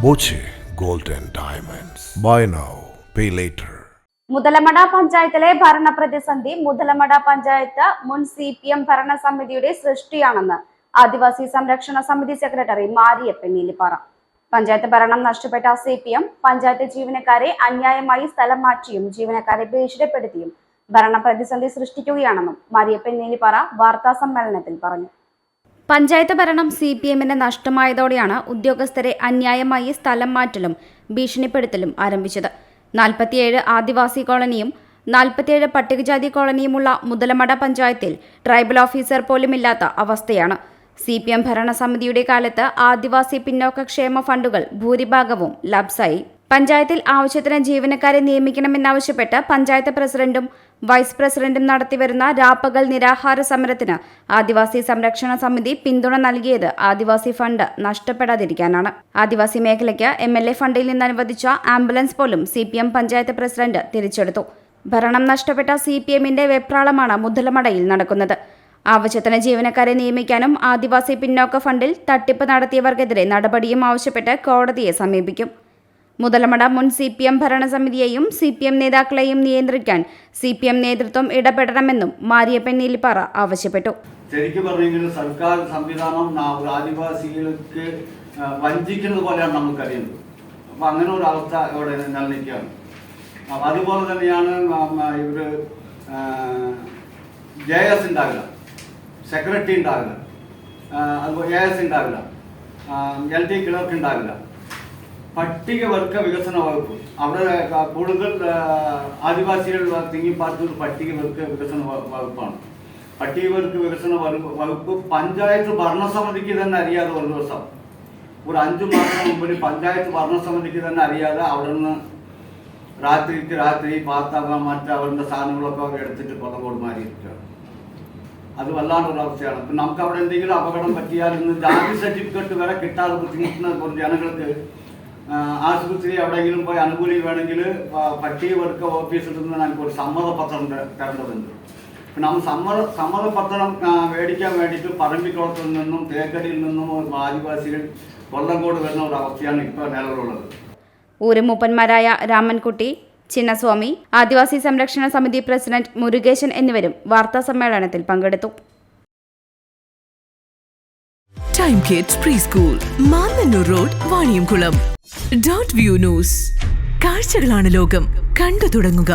Boche gold and diamonds. Buy now pay later. Muthalamada പഞ്ചായത്തിലെ ഭരണപ്രതിസന്ധി മുതലമട പഞ്ചായത്ത് മുൻ CPM ഭരണസമിതിയുടെ സൃഷ്ടിയാണെന്ന് ആദിവാസി സംരക്ഷണ സമിതി സെക്രട്ടറി മാരിയപ്പൻ നീലിപ്പാറ. പഞ്ചായത്ത് ഭരണം നഷ്ടപ്പെട്ട CPM പഞ്ചായത്ത് ജീവനക്കാരെ അന്യായമായി സ്ഥലം മാറ്റിയും ജീവനക്കാരെ ഭീഷണിപ്പെടുത്തിയും ഭരണപ്രതിസന്ധി സൃഷ്ടിക്കുകയാണെന്നും മാരിയപ്പൻ നീലിപ്പാറ വാർത്താ സമ്മേളനത്തിൽ പറഞ്ഞു. പഞ്ചായത്ത് ഭരണം CPMന് നഷ്ടമായതോടെയാണ് ഉദ്യോഗസ്ഥരെ അന്യായമായി സ്ഥലം മാറ്റലും ഭീഷണിപ്പെടുത്തലും ആരംഭിച്ചത്. 47 ആദിവാസി കോളനിയും 47 പട്ടികജാതി കോളനിയുമുള്ള മുതലമട പഞ്ചായത്തിൽ ട്രൈബൽ ഓഫീസർ പോലുമില്ലാത്ത അവസ്ഥയാണ്. CPM ഭരണസമിതിയുടെ കാലത്ത് ആദിവാസി പിന്നോക്ക ക്ഷേമ ഫണ്ടുകൾ ഭൂരിഭാഗവും ലാപ്സായി. പഞ്ചായത്തിൽ ആവശ്യത്തിന് ജീവനക്കാരെ നിയമിക്കണമെന്നാവശ്യപ്പെട്ട് പഞ്ചായത്ത് പ്രസിഡന്റും വൈസ് പ്രസിഡന്റും നടത്തിവരുന്ന രാപ്പകൽ നിരാഹാര സമരത്തിന് ആദിവാസി സംരക്ഷണ സമിതി പിന്തുണ നൽകിയത് ആദിവാസി ഫണ്ട് നഷ്ടപ്പെടാതിരിക്കാനാണ്. ആദിവാസി മേഖലയ്ക്ക് MLA ഫണ്ടിൽ നിന്ന് അനുവദിച്ച ആംബുലൻസ് പോലും CPM പഞ്ചായത്ത് പ്രസിഡന്റ് തിരിച്ചെടുത്തു. ഭരണം നഷ്ടപ്പെട്ട CPMന്റെ വെപ്രാളമാണ് മുതലമടയിൽ നടക്കുന്നത്. ആവശ്യത്തിന് ജീവനക്കാരെ നിയമിക്കാനും ആദിവാസി പിന്നോക്ക ഫണ്ടിൽ തട്ടിപ്പ് നടത്തിയവർക്കെതിരെ നടപടിയും ആവശ്യപ്പെട്ട് കോടതിയെ സമീപിക്കും. മുതലമട മുൻ CPM ഭരണസമിതിയെയും CPM നേതാക്കളെയും നിയന്ത്രിക്കാൻ CPM നേതൃത്വം ഇടപെടണമെന്നും മാരിയപ്പൻ നീലിപ്പാറ ആവശ്യപ്പെട്ടു. ശരിക്കും പറഞ്ഞെങ്കിൽ സർക്കാർ സംവിധാനം ആദിവാസികൾക്ക് വഞ്ചിക്കുന്നത് പോലെയാണ് നമുക്കറിയുന്നത്. അപ്പം അങ്ങനെ ഒരു അവസ്ഥ ഇവിടെ നിലനിൽക്കുകയാണ്. അതുപോലെ തന്നെയാണ് ഇവർ JS ഉണ്ടാവില്ല, സെക്രട്ടറി ഉണ്ടാവില്ല, അതുപോലെ AS ഉണ്ടാവില്ല, LD ക്ലർക്ക് ഉണ്ടാവില്ല. പട്ടികവർഗ വികസന വകുപ്പ് അവിടെ കൂടുതൽ ആദിവാസികൾ തിങ്ങിപ്പാർത്തുന്ന പട്ടികവർഗ വികസന വകുപ്പാണ്. പട്ടികവർഗ വികസന വകുപ്പ് പഞ്ചായത്ത് ഭരണസമിതിക്ക് തന്നെ അറിയാതെ ഒരു ദിവസം ഒരു 5 മാസം മുമ്പിൽ പഞ്ചായത്ത് ഭരണസമിതിക്ക് തന്നെ അറിയാതെ അവിടെ നിന്ന് രാത്രി പാത്താകാൻ അവരുടെ സാധനങ്ങളൊക്കെ എടുത്തിട്ട് കൊല്ലങ്കോട് മാറിയിരിക്കുകയാണ്. അത് വല്ലാണ്ടൊരു അവസ്ഥയാണ്. അപ്പം നമുക്ക് അവിടെ എന്തെങ്കിലും അപകടം പറ്റിയാൽ ഇന്ന് ജാതി സർട്ടിഫിക്കറ്റ് വരെ കിട്ടാതെ ബുദ്ധിമുട്ടുന്ന കുറച്ച് ജനങ്ങൾക്ക് ആശുപത്രി എവിടെയെങ്കിലും പോയി അനുകൂലിക്കുകയാണെങ്കിൽ പട്ടികവർഗ ഓഫീസിൽ നിന്ന് നമുക്ക് ഒരു സമ്മതപത്രം തരേണ്ടതുണ്ട്. പിന്നെ നമ്മൾ സമ്മതപത്രം മേടിക്കാൻ വേണ്ടിയിട്ട് പറമ്പിക്കുളത്തിൽ നിന്നും തേക്കടിയിൽ നിന്നും ആദിവാസികൾ കൊല്ലങ്കോട് വരുന്ന ഒരു അവസ്ഥയാണ് ഇപ്പോൾ നിലവിലുള്ളത്. ഊരുമൂപ്പന്മാരായ രാമൻകുട്ടി, ചിന്നസ്വാമി, ആദിവാസി സംരക്ഷണ സമിതി പ്രസിഡന്റ് മുരുകേശൻ എന്നിവരും വാർത്താ സമ്മേളനത്തിൽ പങ്കെടുത്തു. Time kids pre school, Mannannur road, Vaniyamkulam. .view news. കാഴ്ചകളാണ് ലോകം, കണ്ടു തുടങ്ങുക.